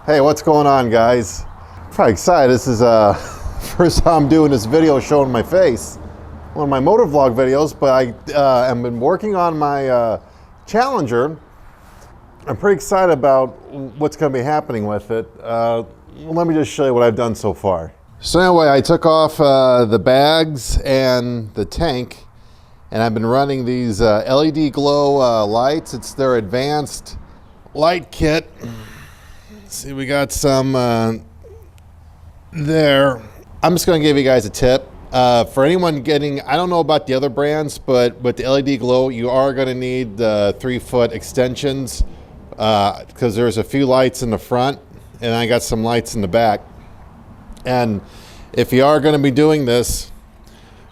Hey, what's going on, guys? I'm probably excited. This is first time I'm doing this video showing my face. One of my motor vlog videos, but I have been working on my Challenger. I'm pretty excited about what's going to be happening with it. Let me just show you what I've done so far. So anyway, I took off the bags and the tank, and I've been running these LEDGlow lights. It's their advanced light kit. See, we got some there. I'm just going to give you guys a tip. For anyone getting, I don't know about the other brands, but with the LEDGlow, you are going to need the 3-foot extensions because there's a few lights in the front, and I got some lights in the back. And if you are going to be doing this,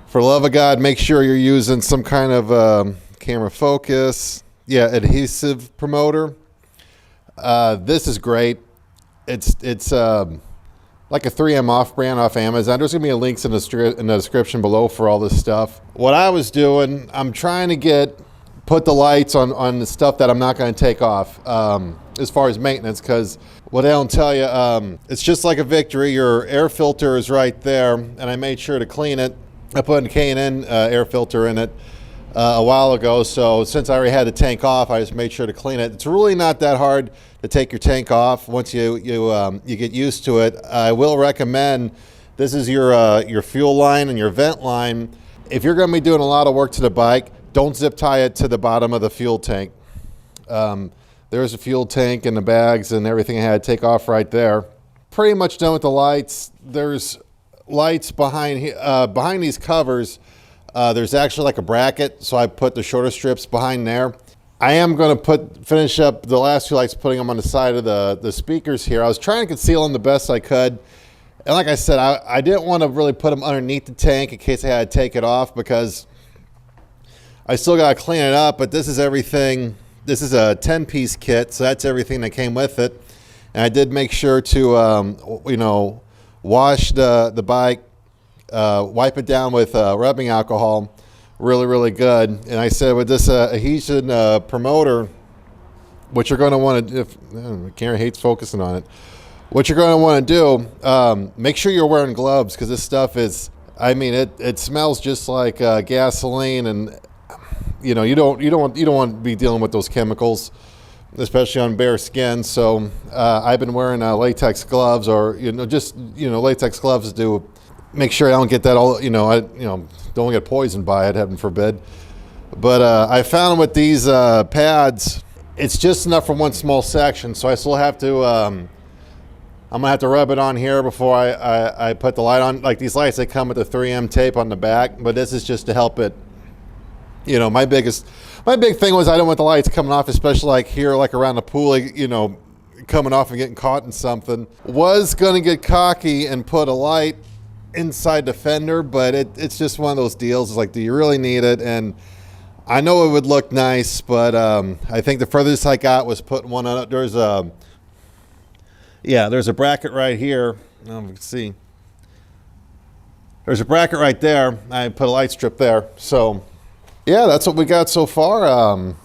for the love of God, make sure you're using some kind of camera focus, adhesive promoter. This is great. It's like a 3M off-brand off Amazon. There's going to be links in the description below for all this stuff. What I was doing, I'm trying to put the lights on the stuff that I'm not going to take off as far as maintenance, because what I don't tell you, it's just like a Victory. Your air filter is right there, and I made sure to clean it. I put a K&N air filter in it a while ago, so since I already had the tank off, I just made sure to clean it. It's really not that hard to take your tank off once you get used to it. I will recommend, this is your fuel line and your vent line. If you're going to be doing a lot of work to the bike, don't zip tie it to the bottom of the fuel tank. There's a fuel tank and the bags and everything I had to take off right there. Pretty much done with the lights. There's lights behind these covers. There's actually like a bracket, so I put the shorter strips behind there. I am going to finish up the last few lights, putting them on the side of the speakers here. I was trying to conceal them the best I could. And like I said, I didn't want to really put them underneath the tank in case I had to take it off, because I still got to clean it up. But this is everything. This is a 10-piece kit, so that's everything that came with it. And I did make sure to, wash the bike, wipe it down with rubbing alcohol, really good. And I said with this Adhesion promoter, what you're going to want to, if Karen hates focusing on it, what you're going to want to do, make sure you're wearing gloves, because this stuff is, it smells just like gasoline, and you don't want to be dealing with those chemicals, especially on bare skin. So I've been wearing latex gloves, or latex gloves to make sure I don't get that all, don't get poisoned by it, heaven forbid. But I found with these pads, it's just enough for one small section, so I still have to, I'm gonna have to rub it on here before I put the light on. Like these lights, they come with the 3M tape on the back, but this is just to help it. My big thing was I don't want the lights coming off, especially like here, like around the pool, coming off and getting caught in something. Was gonna get cocky and put a light inside the fender, but it's just one of those deals. It's like, do you really need it? And I know it would look nice, but I think the furthest I got was putting one on. There's a bracket right here. You can see there's a bracket right there. I put a light strip there. So yeah, that's what we got so far.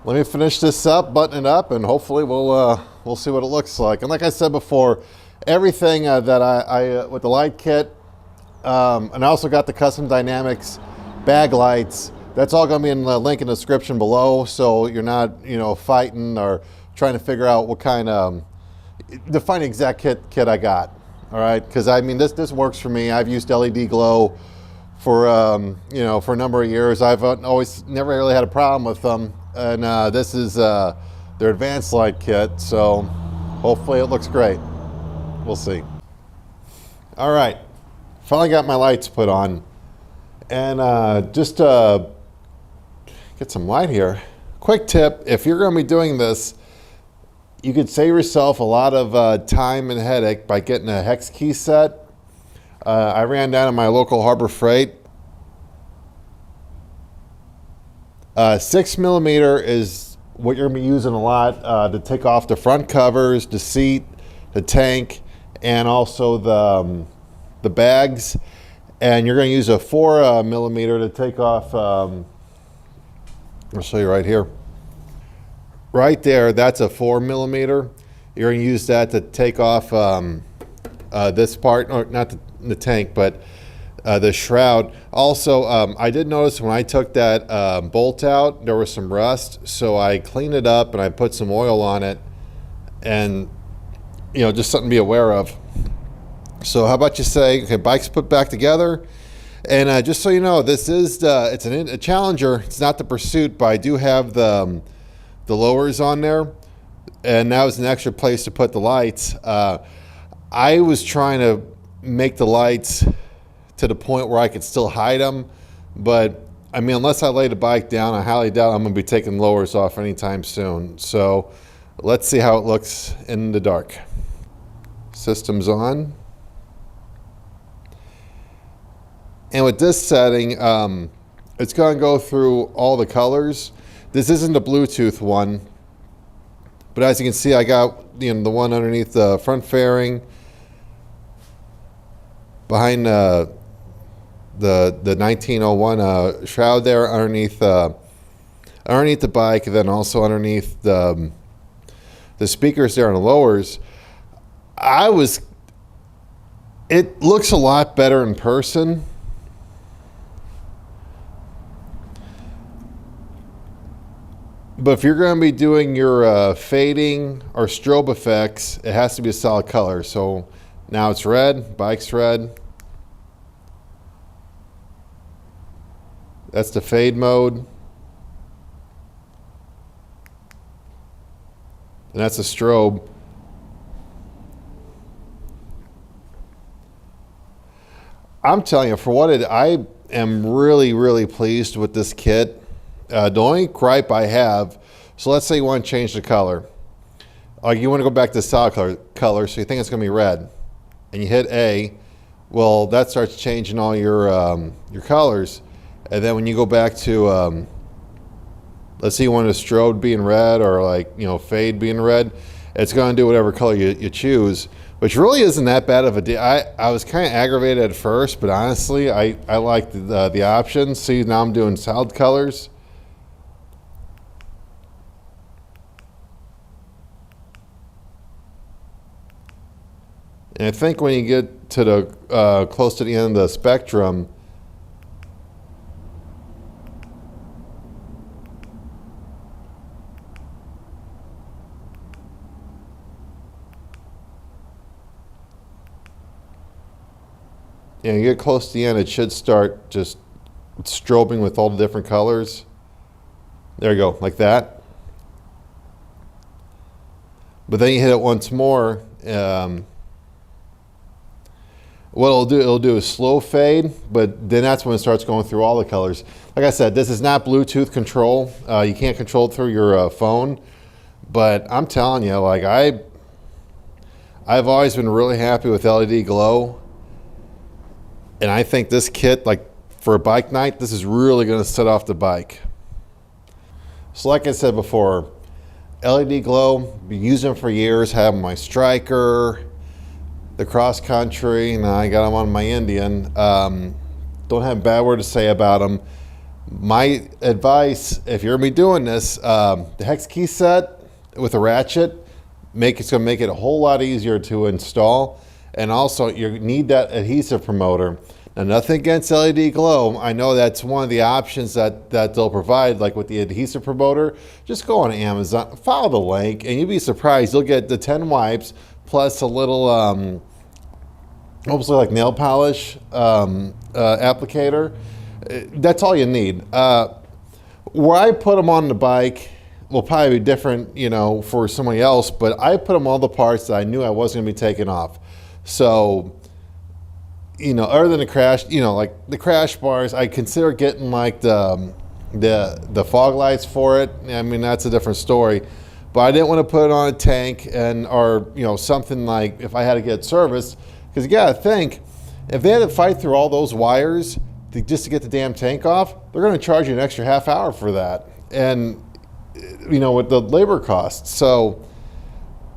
Let me finish this up, button it up, and hopefully we'll see what it looks like. And like I said before, everything that I with the light kit, and I also got the Custom Dynamics bag lights. That's all going to be in the link in the description below, so you're not fighting or trying to figure out what kind of to find the exact kit I got. All right, because this works for me. I've used LEDGlow for for a number of years. I've never really had a problem with them, and this is their advanced light kit, so hopefully it looks great. We'll see. All right, finally got my lights put on, and just to get some light here, quick tip: if you're going to be doing this, you could save yourself a lot of time and headache by getting a hex key set. I ran down to my local Harbor Freight. 6mm is what you're going to be using a lot to take off the front covers, the seat, the tank, and also the bags. And you're going to use a 4mm to take off. I'll show you right here. Right there, that's a 4mm. You're going to use that to take off this part, or not the tank, but the shroud. Also, I did notice when I took that bolt out, there was some rust, so I cleaned it up and I put some oil on it, and you know, just something to be aware of. So how about you say, okay, bike's put back together, and just so you know, this is it's a Challenger. It's not the Pursuit, but I do have the lowers on there, and that was an extra place to put the lights. I was trying to make the lights to the point where I could still hide them, but I mean, unless I lay the bike down, I highly doubt I'm going to be taking lowers off anytime soon. So let's see how it looks in the dark. System's on. And with this setting, it's going to go through all the colors. This isn't the Bluetooth one, but as you can see, I got, you know, the one underneath the front fairing, behind the 1901 shroud there, underneath the bike, and then also underneath the speakers there on the lowers. It looks a lot better in person. But if you're going to be doing your fading or strobe effects, it has to be a solid color. So now it's red, bike's red. That's the fade mode. And that's a strobe. I'm telling you, for what I am really, really pleased with this kit. The only gripe I have, so let's say you want to change the color. You want to go back to solid color, so you think it's going to be red. And you hit A, well, that starts changing all your colors. And then when you go back to, let's say you want a strobe being red, or like, you know, fade being red, it's going to do whatever color you choose, which really isn't that bad of a deal. I was kind of aggravated at first, but honestly, I like the options. See, now I'm doing solid colors. And I think when you get to the close to the end of the spectrum, you get close to the end, it should start just strobing with all the different colors. There you go, like that. But then you hit it once more. What it'll do is slow fade, but then that's when it starts going through all the colors. Like I said, this is not Bluetooth control. You can't control it through your phone. But I'm telling you, like I've always been really happy with LEDGlow. And I think this kit, like for a bike night, this is really going to set off the bike. So like I said before, LEDGlow, been using them for years, have my Striker, the cross country, and I got them on my Indian. Don't have a bad word to say about them. My advice, if you're going to be doing this, the hex key set with a ratchet, it's going to make it a whole lot easier to install. And also, you need that adhesive promoter. Now, nothing against LEDGlow. I know that's one of the options that they'll provide, like with the adhesive promoter. Just go on Amazon, follow the link, and you'll be surprised. You'll get the 10 wipes plus a little, almost like nail polish applicator. That's all you need. Where I put them on the bike will probably be different, you know, for somebody else, but I put them all the parts that I knew I wasn't going to be taking off. So, you know, other than the crash, you know, like the crash bars, I consider getting like the fog lights for it. I mean, that's a different story. But I didn't want to put it on a tank or, you know, something like if I had to get serviced. Because you got to think, if they had to fight through all those wires just to get the damn tank off, they're going to charge you an extra half hour for that. And, you know, with the labor costs. So,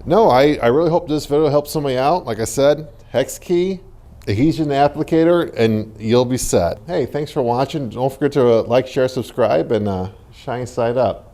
no, I really hope this video helps somebody out. Like I said, hex key, adhesion applicator, and you'll be set. Hey, thanks for watching. Don't forget to like, share, subscribe, and shine side up.